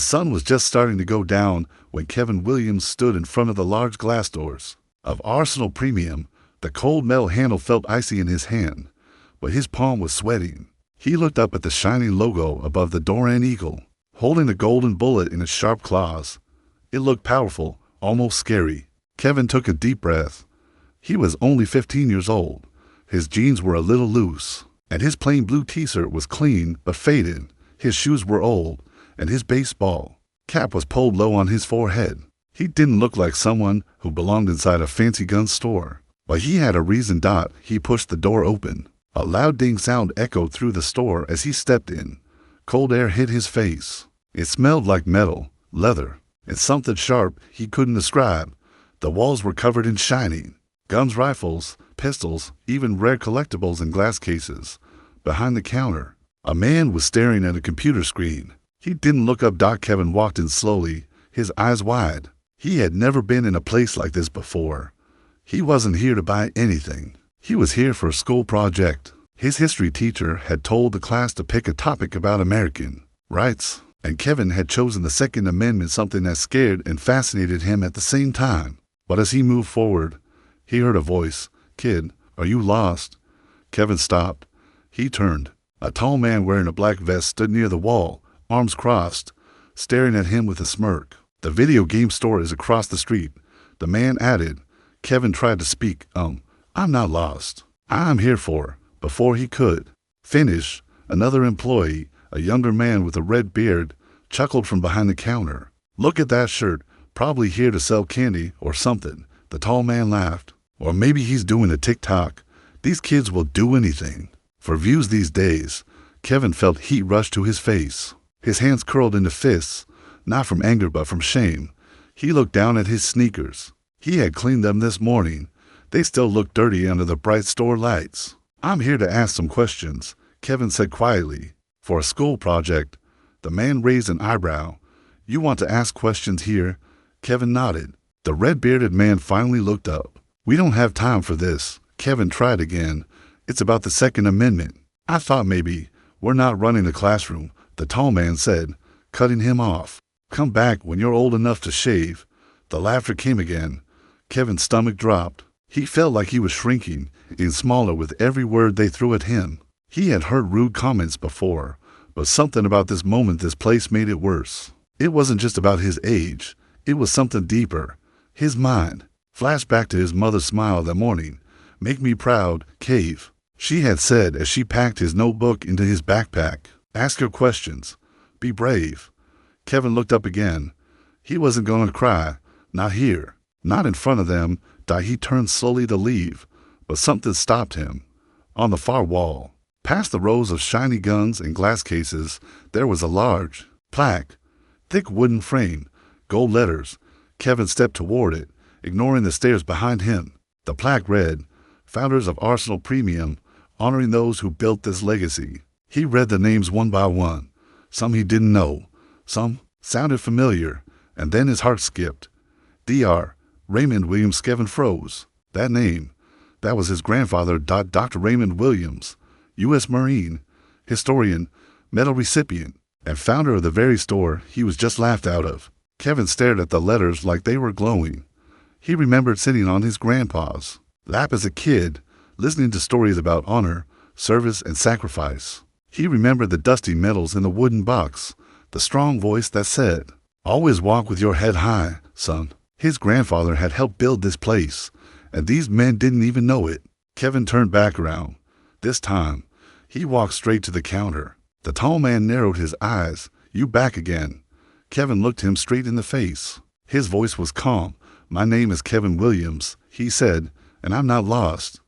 The sun was just starting to go down when Kevin Williams stood in front of the large glass doors of Arsenal Premium. The cold metal handle felt icy in his hand, but his palm was sweating. He looked up at the shining logo above the door, an eagle, holding a golden bullet in its sharp claws. It looked powerful, almost scary. Kevin took a deep breath. He was only 15 years old. His jeans were a little loose, and his plain blue t-shirt was clean but faded. His shoes were old, and his baseball cap was pulled low on his forehead. He didn't look like someone who belonged inside a fancy gun store. But he had a reason. He pushed the door open. A loud ding sound echoed through the store as he stepped in. Cold air hit his face. It smelled like metal, leather, and something sharp he couldn't describe. The walls were covered in shining guns, rifles, pistols, even rare collectibles in glass cases. Behind the counter, a man was staring at a computer screen. He didn't look up. Kevin walked in slowly, his eyes wide. He had never been in a place like this before. He wasn't here to buy anything. He was here for a school project. His history teacher had told the class to pick a topic about American rights, and Kevin had chosen the Second Amendment, something that scared and fascinated him at the same time. But as he moved forward, he heard a voice. "Kid, are you lost?" Kevin stopped. He turned. A tall man wearing a black vest stood near the wall, arms crossed, staring at him with a smirk. "The video game store is across the street," the man added. Kevin tried to speak. I'm not lost. I'm here for." Before he could finish, another employee, a younger man with a red beard, chuckled from behind the counter. "Look at that shirt. Probably here to sell candy or something." The tall man laughed. "Or maybe he's doing a TikTok. These kids will do anything for views these days." Kevin felt heat rush to his face. His hands curled into fists, not from anger but from shame. He looked down at his sneakers. He had cleaned them this morning. They still looked dirty under the bright store lights. "I'm here to ask some questions," Kevin said quietly. "For a school project." The man raised an eyebrow. "You want to ask questions here?" Kevin nodded. The red-bearded man finally looked up. "We don't have time for this." Kevin tried again. "It's about the Second Amendment." "I thought maybe we're not running a classroom," the tall man said, cutting him off. "Come back when you're old enough to shave." The laughter came again. Kevin's stomach dropped. He felt like he was shrinking, getting smaller with every word they threw at him. He had heard rude comments before, but something about this moment, this place, made it worse. It wasn't just about his age. It was something deeper. His mind flashed back to his mother's smile that morning. "Make me proud, Cave," she had said as she packed his notebook into his backpack. "Ask your questions. Be brave." Kevin looked up again. He wasn't going to cry. Not here. Not in front of them. He turned slowly to leave, but something stopped him. On the far wall, past the rows of shiny guns and glass cases, there was a large plaque, thick wooden frame, gold letters. Kevin stepped toward it, ignoring the stares behind him. The plaque read, "Founders of Arsenal Premium, honoring those who built this legacy." He read the names one by one. Some he didn't know. Some sounded familiar, and then his heart skipped. Dr. Raymond Williams. Kevin froze. That name, that was his grandfather. Dr. Raymond Williams, U.S. Marine, historian, medal recipient, and founder of the very store he was just laughed out of. Kevin stared at the letters like they were glowing. He remembered sitting on his grandpa's lap as a kid, listening to stories about honor, service, and sacrifice. He remembered the dusty medals in the wooden box, the strong voice that said, "Always walk with your head high, son." His grandfather had helped build this place, and these men didn't even know it. Kevin turned back around. This time, he walked straight to the counter. The tall man narrowed his eyes. "You back again?" Kevin looked him straight in the face. His voice was calm. "My name is Kevin Williams," he said, "and I'm not lost."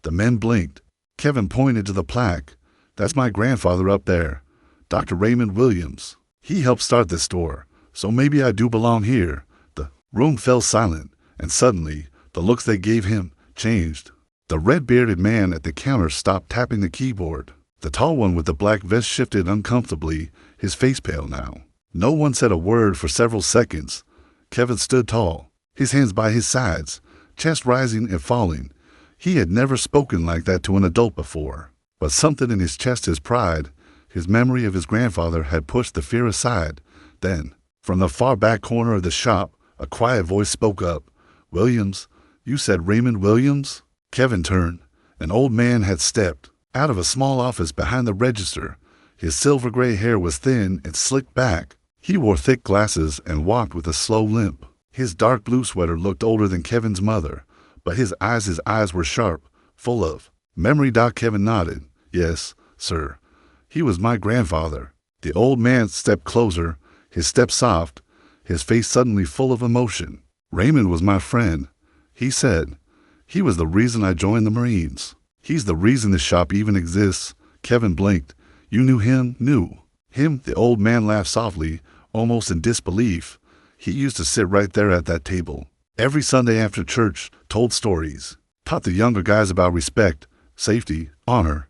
The men blinked. Kevin pointed to the plaque. "That's my grandfather up there, Dr. Raymond Williams. He helped start this store, so maybe I do belong here." The room fell silent, and suddenly, the looks they gave him changed. The red-bearded man at the counter stopped tapping the keyboard. The tall one with the black vest shifted uncomfortably, his face pale now. No one said a word for several seconds. Kevin stood tall, his hands by his sides, chest rising and falling. He had never spoken like that to an adult before. But something in his chest, his pride, his memory of his grandfather, had pushed the fear aside. Then, From the far back corner of the shop, a quiet voice spoke up. "Williams? You said Raymond Williams?" Kevin turned. An old man had stepped out of a small office behind the register. His silver-gray hair was thin and slicked back. He wore thick glasses and walked with a slow limp. His dark blue sweater looked older than Kevin's mother, but his eyes were sharp, full of memory. Kevin nodded. "Yes, sir. He was my grandfather." The old man stepped closer, his step soft, his face suddenly full of emotion. "Raymond was my friend," he said. "He was the reason I joined the Marines. He's the reason this shop even exists." Kevin blinked. "You knew him?" "Knew him?" The old man laughed softly, almost in disbelief. "He used to sit right there at that table. Every Sunday after church, told stories, taught the younger guys about respect, safety, honor.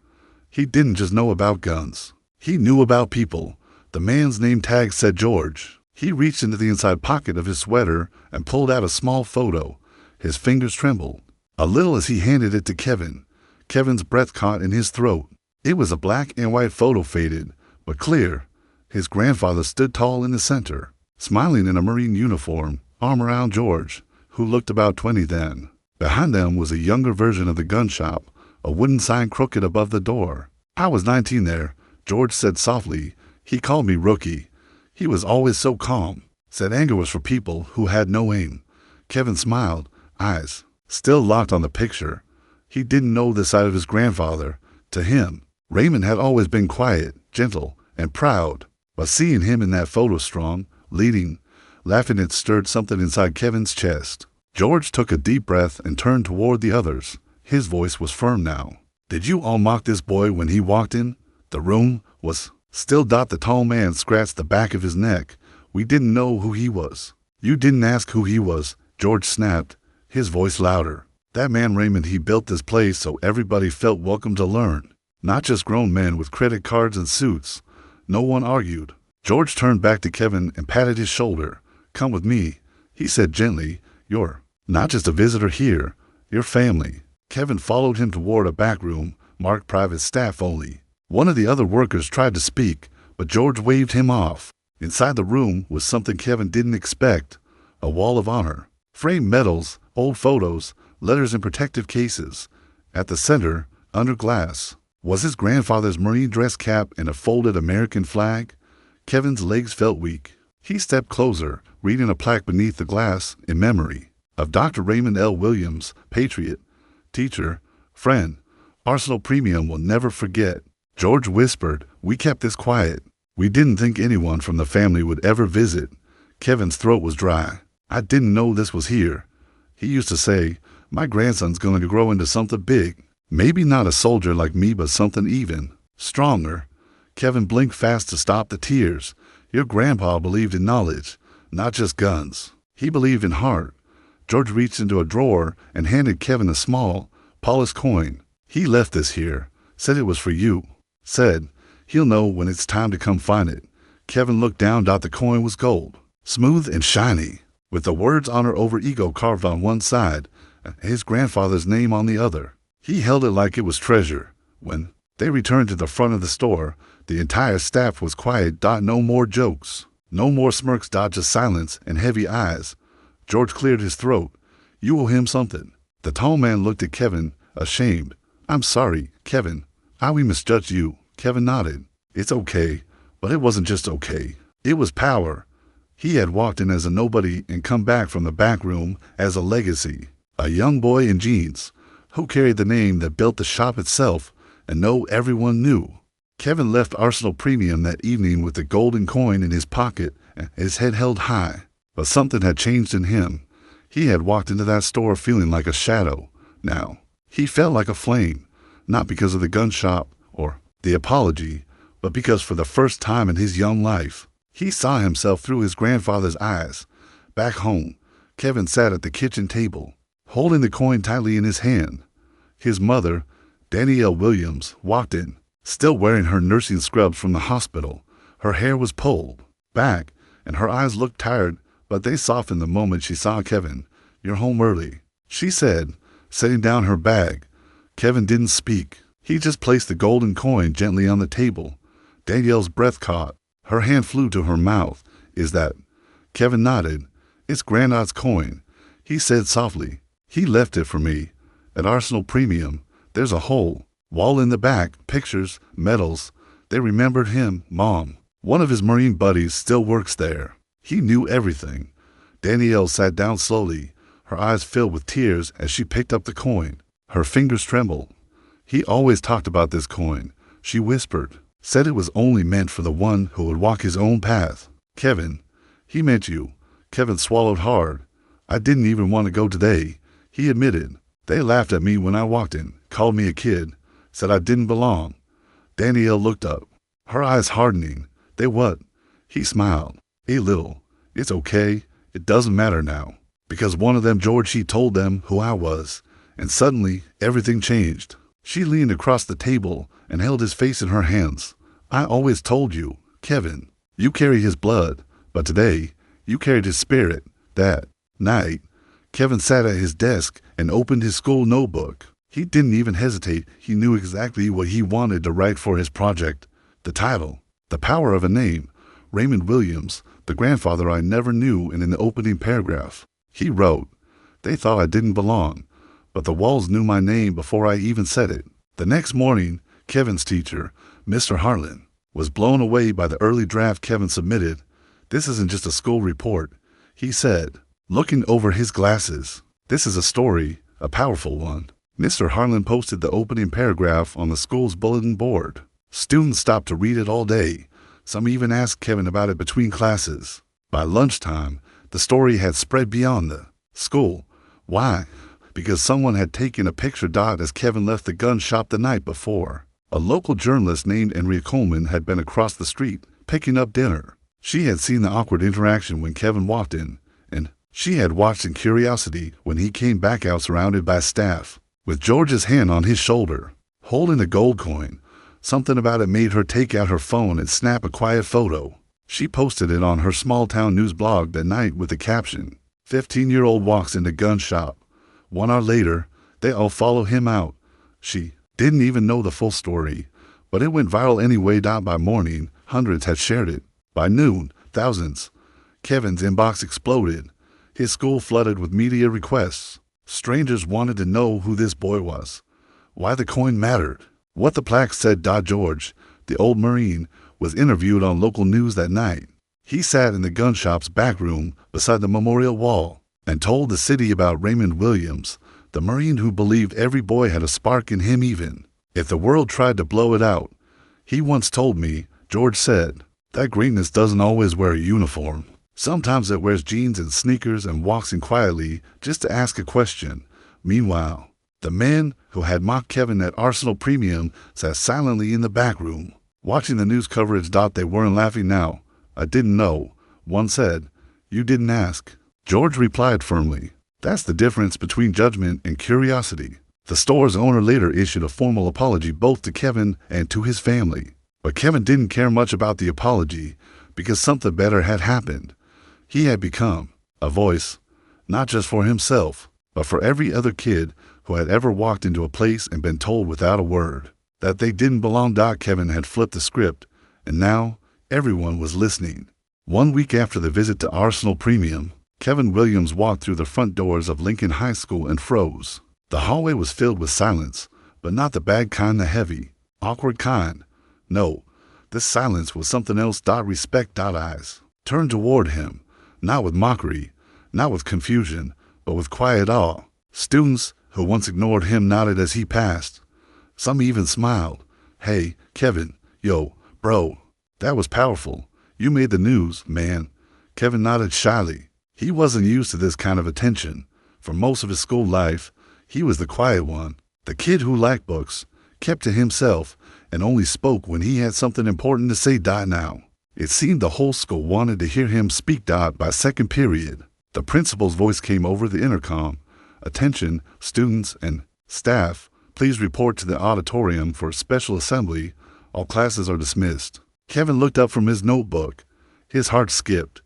He didn't just know about guns. He knew about people." The man's name tag said George. He reached into the inside pocket of his sweater and pulled out a small photo. His fingers trembled a little as he handed it to Kevin. Kevin's breath caught in his throat. It was a black and white photo, faded but clear. His grandfather stood tall in the center, smiling in a Marine uniform, arm around George, who looked about 20 then. Behind them was a younger version of the gun shop, a wooden sign crooked above the door. "I was 19 there," George said softly. "He called me rookie. He was always so calm. Said anger was for people who had no aim." Kevin smiled, eyes still locked on the picture. He didn't know the side of his grandfather. To him, Raymond had always been quiet, gentle, and proud. But seeing him in that photo, strong, leading, laughing, it stirred something inside Kevin's chest. George took a deep breath and turned toward the others. His voice was firm now. "Did you all mock this boy when he walked in? The room was still." The tall man scratched the back of his neck. "We didn't know who he was." "You didn't ask who he was," George snapped, his voice louder. "That man Raymond, he built this place so everybody felt welcome to learn. Not just grown men with credit cards and suits." No one argued. George turned back to Kevin and patted his shoulder. "Come with me," he said gently. "You're not just a visitor here. You're family." Kevin followed him toward a back room, marked private staff only. One of the other workers tried to speak, but George waved him off. Inside the room was something Kevin didn't expect. A wall of honor. Framed medals, old photos, letters in protective cases. At the center, under glass, was his grandfather's Marine dress cap and a folded American flag. Kevin's legs felt weak. He stepped closer, reading a plaque beneath the glass in memory of Dr. Raymond L. Williams, patriot, teacher, friend. Arsenal Premium will never forget. George whispered, "We kept this quiet. We didn't think anyone from the family would ever visit." Kevin's throat was dry. "I didn't know this was here." He used to say, "My grandson's going to grow into something big. Maybe not a soldier like me, but something even stronger." Kevin blinked fast to stop the tears. "Your grandpa believed in knowledge, not just guns. He believed in heart." George reached into a drawer and handed Kevin a small, polished coin. "He left this here. Said it was for you. Said he'll know when it's time to come find it." Kevin looked down. The coin was gold, smooth and shiny, with the words "Honor over Ego" carved on one side, and his grandfather's name on the other. He held it like it was treasure. When they returned to the front of the store, the entire staff was quiet. No more jokes, no more smirks. Just silence and heavy eyes. George cleared his throat. "You owe him something." The tall man looked at Kevin, ashamed. "I'm sorry, Kevin. We misjudged you." Kevin nodded. "It's okay." But it wasn't just okay. It was power. He had walked in as a nobody and come back from the back room as a legacy. A young boy in jeans, who carried the name that built the shop itself, and everyone knew. Kevin left Arsenal Premium that evening with the golden coin in his pocket and his head held high. But something had changed in him. He had walked into that store feeling like a shadow. Now, he felt like a flame, not because of the gun shop or the apology, but because for the first time in his young life, he saw himself through his grandfather's eyes. Back home, Kevin sat at the kitchen table, holding the coin tightly in his hand. His mother, Danielle Williams, walked in, still wearing her nursing scrubs from the hospital. Her hair was pulled back, and her eyes looked tired, but they softened the moment she saw Kevin. "You're home early," she said, setting down her bag. Kevin didn't speak. He just placed the golden coin gently on the table. Danielle's breath caught. Her hand flew to her mouth. "Is that Kevin nodded. It's Granddad's coin. He said softly. He left it for me. At Arsenal Premium, there's a whole wall in the back, pictures, medals. They remembered him, Mom. One of his Marine buddies still works there. He knew everything. Danielle sat down slowly, her eyes filled with tears as she picked up the coin. Her fingers trembled. He always talked about this coin, she whispered. Said it was only meant for the one who would walk his own path. Kevin, he meant you. Kevin swallowed hard. I didn't even want to go today, he admitted. They laughed at me when I walked in, called me a kid, said I didn't belong. Danielle looked up, her eyes hardening. They what? He smiled. A little. It's okay. It doesn't matter now. Because one of them, George, she told them who I was. And suddenly, everything changed. She leaned across the table and held his face in her hands. I always told you, Kevin, you carry his blood, but today, you carried his spirit. That night, Kevin sat at his desk and opened his school notebook. He didn't even hesitate. He knew exactly what he wanted to write for his project. The title, The Power of a Name, Raymond Williams, the grandfather I never knew, and in the opening paragraph, he wrote, They thought I didn't belong, but the walls knew my name before I even said it. The next morning, Kevin's teacher, Mr. Harlan, was blown away by the early draft Kevin submitted. This isn't just a school report, he said, looking over his glasses. This is a story, a powerful one. Mr. Harlan posted the opening paragraph on the school's bulletin board. Students stopped to read it all day. Some even asked Kevin about it between classes. By lunchtime, the story had spread beyond the school. Why? Because someone had taken a picture as Kevin left the gun shop the night before. A local journalist named Andrea Coleman had been across the street, picking up dinner. She had seen the awkward interaction when Kevin walked in, and she had watched in curiosity when he came back out surrounded by staff, with George's hand on his shoulder, holding a gold coin. Something about it made her take out her phone and snap a quiet photo. She posted it on her small-town news blog that night with the caption, 15-year-old walks into gun shop. 1 hour later, they all follow him out. She didn't even know the full story, but it went viral anyway. By morning, hundreds had shared it. By noon, thousands. Kevin's inbox exploded. His school flooded with media requests. Strangers wanted to know who this boy was, why the coin mattered, what the plaque said. George, the old Marine, was interviewed on local news that night. He sat in the gun shop's back room beside the memorial wall and told the city about Raymond Williams, the Marine who believed every boy had a spark in him even if the world tried to blow it out. He once told me, George said, that greatness doesn't always wear a uniform. Sometimes it wears jeans and sneakers and walks in quietly just to ask a question. Meanwhile, the men who had mocked Kevin at Arsenal Premium sat silently in the back room, watching the news coverage. They weren't laughing now. I didn't know. One said, You didn't ask. George replied firmly, That's the difference between judgment and curiosity. The store's owner later issued a formal apology both to Kevin and to his family. But Kevin didn't care much about the apology because something better had happened. He had become a voice, not just for himself, but for every other kid who had ever walked into a place and been told without a word that they didn't belong. Kevin had flipped the script, and now everyone was listening. 1 week after the visit to Arsenal Premium, Kevin Williams walked through the front doors of Lincoln High School and froze. The hallway was filled with silence, but not the bad kind, the heavy, awkward kind. No, this silence was something else. Respect. Eyes turned toward him, not with mockery, not with confusion, but with quiet awe. Students who once ignored him nodded as he passed. Some even smiled. Hey, Kevin, yo, bro, that was powerful. You made the news, man. Kevin nodded shyly. He wasn't used to this kind of attention. For most of his school life, he was the quiet one, the kid who liked books, kept to himself, and only spoke when he had something important to say. Now, it seemed the whole school wanted to hear him speak. By second period, the principal's voice came over the intercom. Attention, students and staff, please report to the auditorium for a special assembly. All classes are dismissed. Kevin looked up from his notebook. His heart skipped.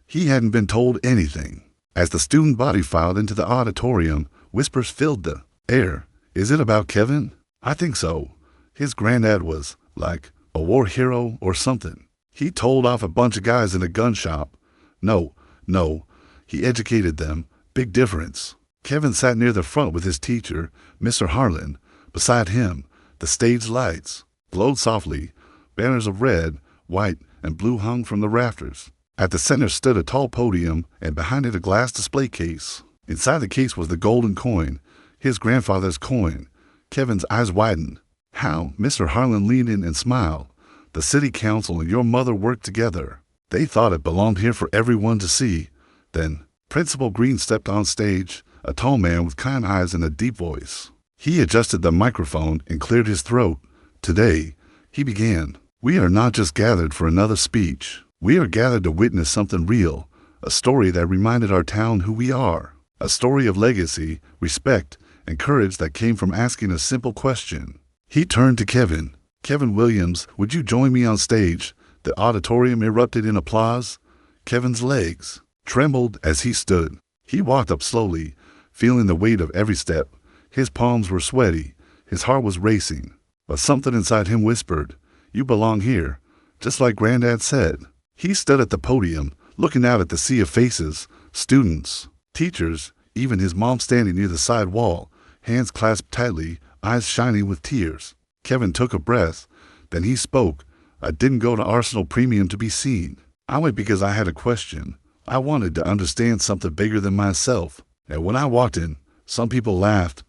He hadn't been told anything. As the student body filed into the auditorium, whispers filled the air. Is it about Kevin? I think so. His granddad was, like, a war hero or something. He told off a bunch of guys in a gun shop. No, No, he educated them. Big difference. Kevin sat near the front with his teacher, Mr. Harlan. Beside him, the stage lights glowed softly. Banners of red, white, and blue hung from the rafters. At the center stood a tall podium, and behind it a glass display case. Inside the case was the golden coin, his grandfather's coin. Kevin's eyes widened. How? Mr. Harlan leaned in and smiled. The city council and your mother worked together. They thought it belonged here for everyone to see. Then Principal Green stepped on stage, a tall man with kind eyes and a deep voice. He adjusted the microphone and cleared his throat. Today, he began, we are not just gathered for another speech. We are gathered to witness something real, a story that reminded our town who we are. A story of legacy, respect, and courage that came from asking a simple question. He turned to Kevin. Kevin Williams, would you join me on stage? The auditorium erupted in applause. Kevin's legs trembled as he stood. He walked up slowly, feeling the weight of every step. His palms were sweaty. His heart was racing. But something inside him whispered, you belong here, just like Granddad said. He stood at the podium, looking out at the sea of faces, students, teachers, even his mom standing near the side wall, hands clasped tightly, eyes shining with tears. Kevin took a breath. Then he spoke. I didn't go to Arsenal Premium to be seen. I went because I had a question. I wanted to understand something bigger than myself. And when I walked in, some people laughed.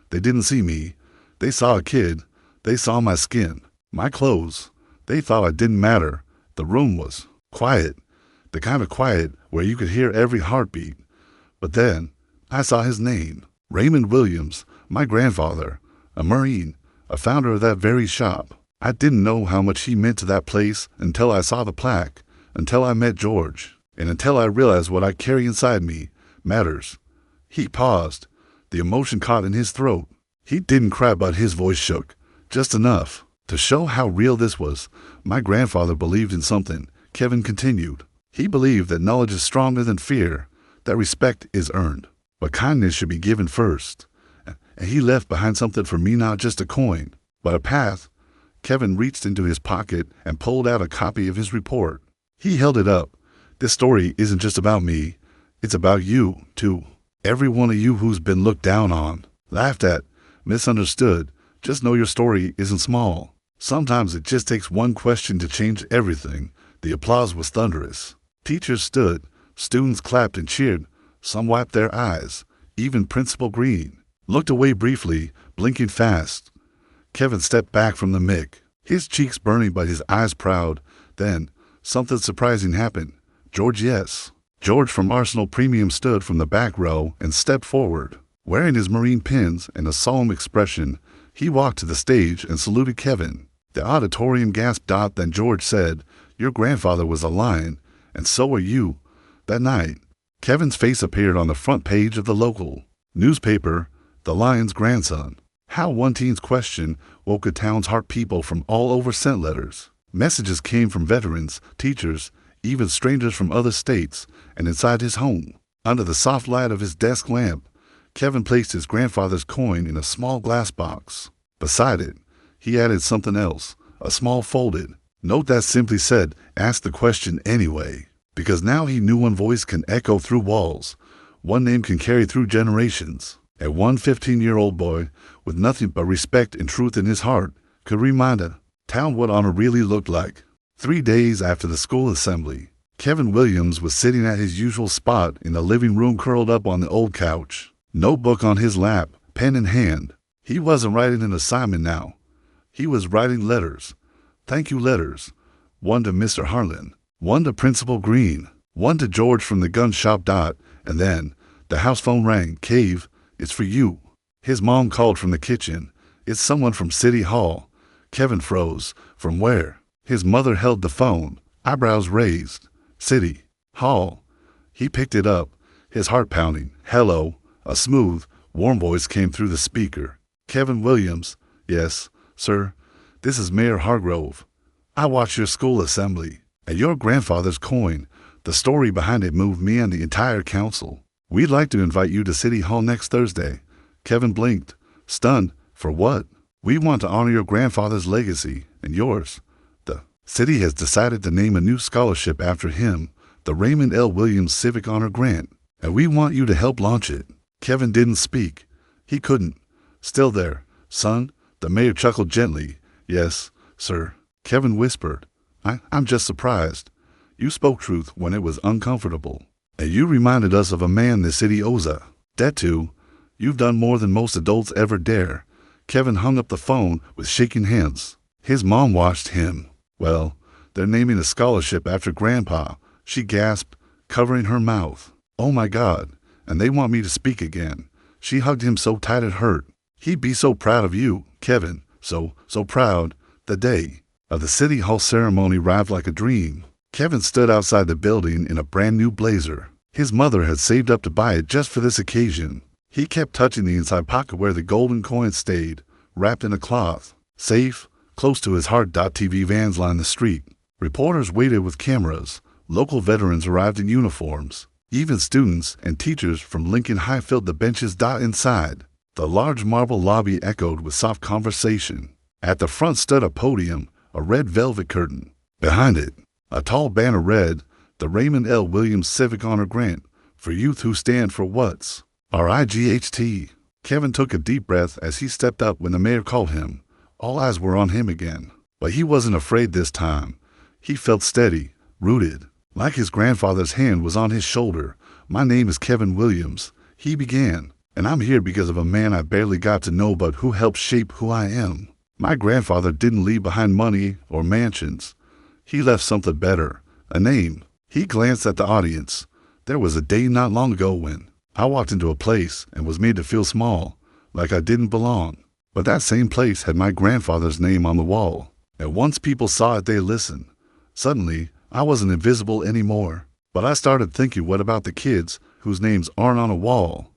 They didn't see me. They saw a kid. They saw my skin, my clothes. They thought I didn't matter. The room was quiet, the kind of quiet where you could hear every heartbeat. But then I saw his name, Raymond Williams, my grandfather, a Marine, a founder of that very shop. I didn't know how much he meant to that place until I saw the plaque, until I met George, and until I realized what I carry inside me matters. He paused, the emotion caught in his throat. He didn't cry, but his voice shook, just enough to show how real this was. My grandfather believed in something, Kevin continued. He believed that knowledge is stronger than fear, that respect is earned, but kindness should be given first. And he left behind something for me, not just a coin, but a path. Kevin reached into his pocket and pulled out a copy of his report. He held it up. This story isn't just about me. It's about you, too. Every one of you who's been looked down on, laughed at, misunderstood. Just know your story isn't small. Sometimes it just takes one question to change everything. The applause was thunderous. Teachers stood. Students clapped and cheered. Some wiped their eyes. Even Principal Green looked away briefly, blinking fast. Kevin stepped back from the mic, his cheeks burning but his eyes proud. Then, something surprising happened. George, yes. George from Arsenal Premium stood from the back row and stepped forward. Wearing his Marine pins and a solemn expression, he walked to the stage and saluted Kevin. The auditorium gasped out. Then George said, your grandfather was a lion, and so are you. That night, Kevin's face appeared on the front page of the local newspaper, The Lion's Grandson. How one teen's question woke a town's heart. People from all over sent letters. Messages came from veterans, teachers, even strangers from other states. And inside his home, under the soft light of his desk lamp, Kevin placed his grandfather's coin in a small glass box. Beside it, he added something else, a small folded note that simply said, ask the question anyway. Because now he knew one voice can echo through walls, one name can carry through generations, and one 15-year-old boy with nothing but respect and truth in his heart could remind a town what honor really looked like. 3 days after the school assembly, Kevin Williams was sitting at his usual spot in the living room, curled up on the old couch, notebook on his lap, pen in hand. He wasn't writing an assignment now. He was writing letters. Thank you letters. One to Mr. Harlan, one to Principal Green, one to George from the gun shop. And then the house phone rang. Cave, it's for you. His mom called from the kitchen. It's someone from City Hall. Kevin froze. From where? His mother held the phone, eyebrows raised. City Hall. He picked it up, his heart pounding. Hello. A smooth, warm voice came through the speaker. Kevin Williams. Yes, sir. This is Mayor Hargrove. I watched your school assembly, and your grandfather's coin. The story behind it moved me and the entire council. We'd like to invite you to City Hall next Thursday. Kevin blinked, stunned. For what? We want to honor your grandfather's legacy and yours. The city has decided to name a new scholarship after him, the Raymond L. Williams Civic Honor Grant, and we want you to help launch it." Kevin didn't speak. He couldn't. "Still there, son?" The mayor chuckled gently. "Yes, sir." Kevin whispered, I'm just surprised. You spoke truth when it was uncomfortable. And you reminded us of a man this city owes a debt to. You've done more than most adults ever dare." Kevin hung up the phone with shaking hands. His mom watched him. "Well, they're naming a scholarship after Grandpa," she gasped, covering her mouth. "Oh my God, and they want me to speak again." She hugged him so tight it hurt. "He'd be so proud of you, Kevin, so proud." The day of the City Hall ceremony arrived like a dream. Kevin stood outside the building in a brand new blazer. His mother had saved up to buy it just for this occasion. He kept touching the inside pocket where the golden coin stayed, wrapped in a cloth. Safe, close to his heart. TV vans lined the street. Reporters waited with cameras. Local veterans arrived in uniforms. Even students and teachers from Lincoln High filled the benches. Inside, the large marble lobby echoed with soft conversation. At the front stood a podium, a red velvet curtain. Behind it, a tall banner read, "The Raymond L. Williams Civic Honor Grant for youth who stand for what's RIGHT." Kevin took a deep breath as he stepped up when the mayor called him. All eyes were on him again. But he wasn't afraid this time. He felt steady, rooted, like his grandfather's hand was on his shoulder. "My name is Kevin Williams," he began, "and I'm here because of a man I barely got to know but who helped shape who I am. My grandfather didn't leave behind money or mansions. He left something better, a name." He glanced at the audience. There was a day not long ago when I walked into a place and was made to feel small, like I didn't belong. But that same place had my grandfather's name on the wall. And once people saw it, they listened. Suddenly, I wasn't invisible anymore. But I started thinking, what about the kids whose names aren't on a wall?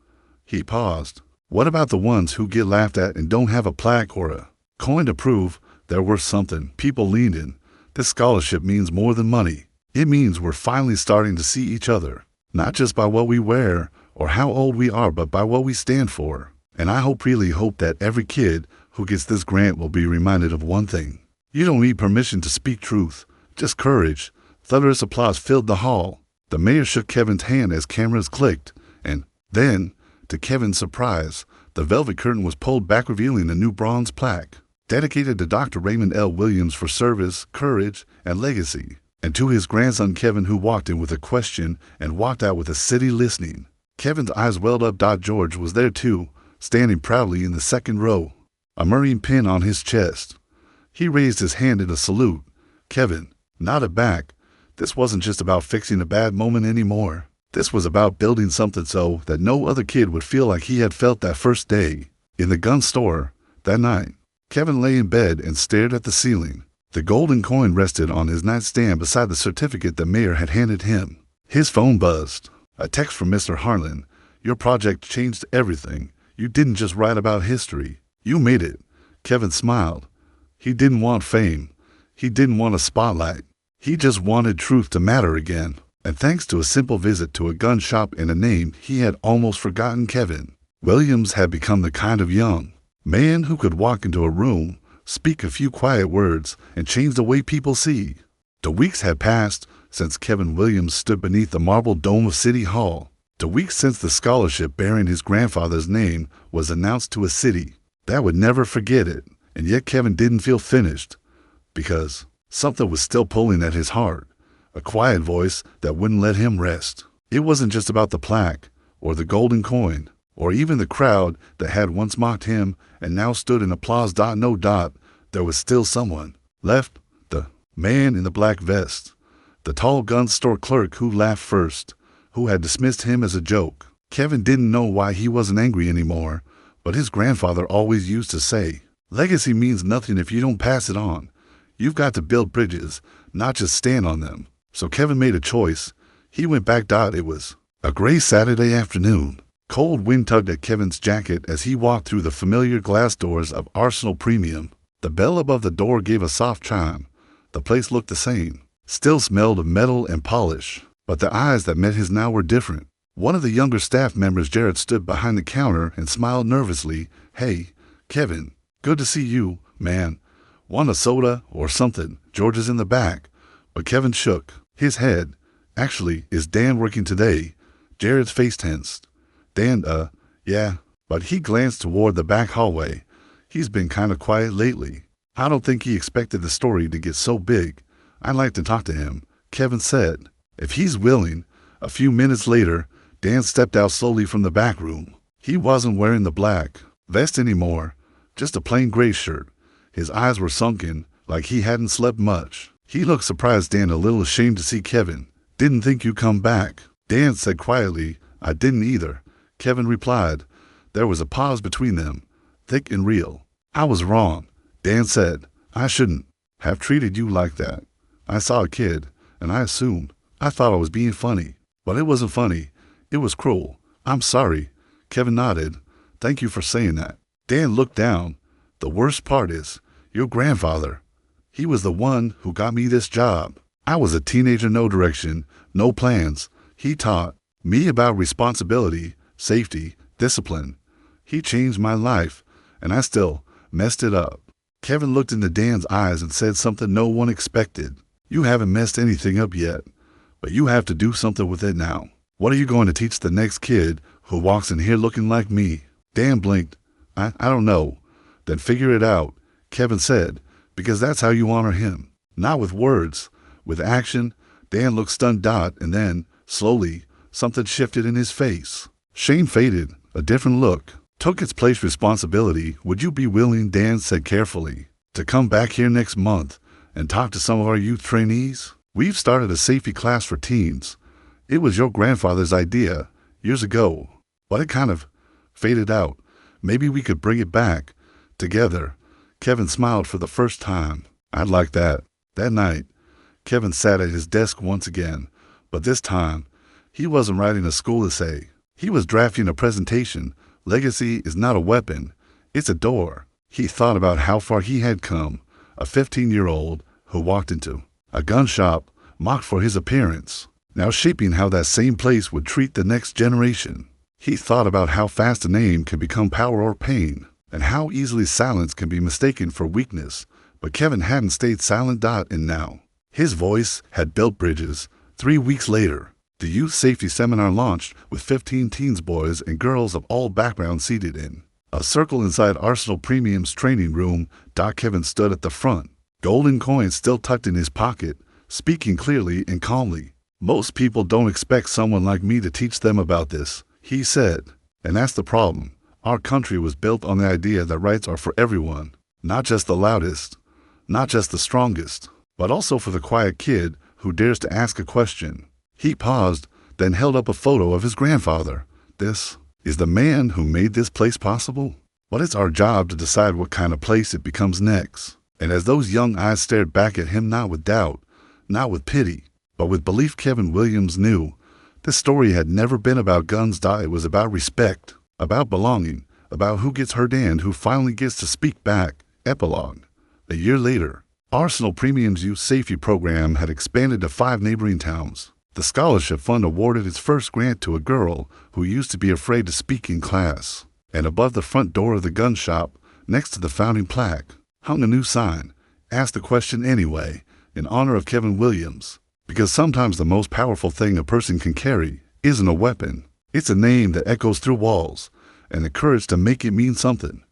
He paused. What about the ones who get laughed at and don't have a plaque or a coin to prove they're worth something? People leaned in. "This scholarship means more than money. It means we're finally starting to see each other, not just by what we wear or how old we are, but by what we stand for." And I really hope that every kid who gets this grant will be reminded of one thing. You don't need permission to speak truth, just courage. Thunderous applause filled the hall. The mayor shook Kevin's hand as cameras clicked, and then, to Kevin's surprise, the velvet curtain was pulled back, revealing a new bronze plaque, dedicated to Dr. Raymond L. Williams for service, courage, and legacy, and to his grandson Kevin, who walked in with a question and walked out with a city listening. Kevin's eyes welled up. George was there too, standing proudly in the second row, a Marine pin on his chest. He raised his hand in a salute. Kevin nodded back. This wasn't just about fixing a bad moment anymore. This was about building something so that no other kid would feel like he had felt that first day. In the gun store, that night, Kevin lay in bed and stared at the ceiling. The golden coin rested on his nightstand beside the certificate the mayor had handed him. His phone buzzed. A text from Mr. Harlan. "Your project changed everything. You didn't just write about history. You made it." Kevin smiled. He didn't want fame. He didn't want a spotlight. He just wanted truth to matter again. And thanks to a simple visit to a gun shop and a name he had almost forgotten, Kevin Williams had become the kind of young man who could walk into a room, speak a few quiet words, and change the way people see. The weeks had passed since Kevin Williams stood beneath the marble dome of City Hall. The weeks since the scholarship bearing his grandfather's name was announced to a city that would never forget it. And yet Kevin didn't feel finished, because something was still pulling at his heart, a quiet voice that wouldn't let him rest. It wasn't just about the plaque, or the golden coin, or even the crowd that had once mocked him and now stood in applause. No. There was still someone left, the man in the black vest, the tall gun store clerk who laughed first, who had dismissed him as a joke. Kevin didn't know why he wasn't angry anymore, but his grandfather always used to say, "Legacy means nothing if you don't pass it on. You've got to build bridges, not just stand on them." So Kevin made a choice. He went back. It was a gray Saturday afternoon. Cold wind tugged at Kevin's jacket as he walked through the familiar glass doors of Arsenal Premium. The bell above the door gave a soft chime. The place looked the same, still smelled of metal and polish, but the eyes that met his now were different. One of the younger staff members, Jared, stood behind the counter and smiled nervously. "Hey, Kevin, good to see you, man. Want a soda or something? George is in the back." But Kevin shook his head, Actually, is Dan working today? Jared's face tensed. Dan, yeah. But he glanced toward the back hallway. He's been kind of quiet lately. I don't think he expected the story to get so big. I'd like to talk to him, Kevin said. If he's willing. A few minutes later, Dan stepped out slowly from the back room. He wasn't wearing the black vest anymore, just a plain gray shirt. His eyes were sunken, like he hadn't slept much. He looked surprised and a little ashamed to see Kevin. Didn't think you'd come back. Dan said quietly. I didn't either, Kevin replied. There was a pause between them, thick and real. I was wrong, Dan said. I shouldn't have treated you like that. I saw a kid, and I assumed. I thought I was being funny. But it wasn't funny. It was cruel. I'm sorry. Kevin nodded. Thank you for saying that. Dan looked down. The worst part is, your grandfather. He was the one who got me this job. I was a teenager, no direction, no plans. He taught me about responsibility, safety, discipline. He changed my life, and I still messed it up. Kevin looked into Dan's eyes and said something no one expected. You haven't messed anything up yet, but you have to do something with it now. What are you going to teach the next kid who walks in here looking like me? Dan blinked. I don't know. Then figure it out, Kevin said, because that's how you honor him. Not with words, with action. Dan looked stunned, and then, slowly, something shifted in his face. Shame faded. A different look took its place. Responsibility. Would you be willing, Dan said carefully, to come back here next month and talk to some of our youth trainees? We've started a safety class for teens. It was your grandfather's idea years ago, but it kind of faded out. Maybe we could bring it back together. Kevin smiled for the first time. I'd like that. That night, Kevin sat at his desk once again, but this time, he wasn't writing a school essay. He was drafting a presentation. Legacy is not a weapon. It's a door. He thought about how far he had come, a 15-year-old who walked into a gun shop, mocked for his appearance, now shaping how that same place would treat the next generation. He thought about how fast a name can become power or pain, and how easily silence can be mistaken for weakness. But Kevin hadn't stayed silent. And now, his voice had built bridges. 3 weeks later, the youth safety seminar launched with 15 teens, boys and girls of all backgrounds seated in a circle inside Arsenal Premium's training room. Kevin stood at the front, golden coins still tucked in his pocket, speaking clearly and calmly. Most people don't expect someone like me to teach them about this, he said. And that's the problem. Our country was built on the idea that rights are for everyone, not just the loudest, not just the strongest, but also for the quiet kid who dares to ask a question. He paused, then held up a photo of his grandfather. This is the man who made this place possible. But it's our job to decide what kind of place it becomes next. And as those young eyes stared back at him, not with doubt, not with pity, but with belief, Kevin Williams knew this story had never been about guns. It was about respect, about belonging, about who gets heard and who finally gets to speak back. Epilogue. A year later, Arsenal Premium's youth safety program had expanded to 5 neighboring towns. The scholarship fund awarded its first grant to a girl who used to be afraid to speak in class. And above the front door of the gun shop, next to the founding plaque, hung a new sign, Ask the Question Anyway, in honor of Kevin Williams. Because sometimes the most powerful thing a person can carry isn't a weapon. It's a name that echoes through walls, and the courage to make it mean something.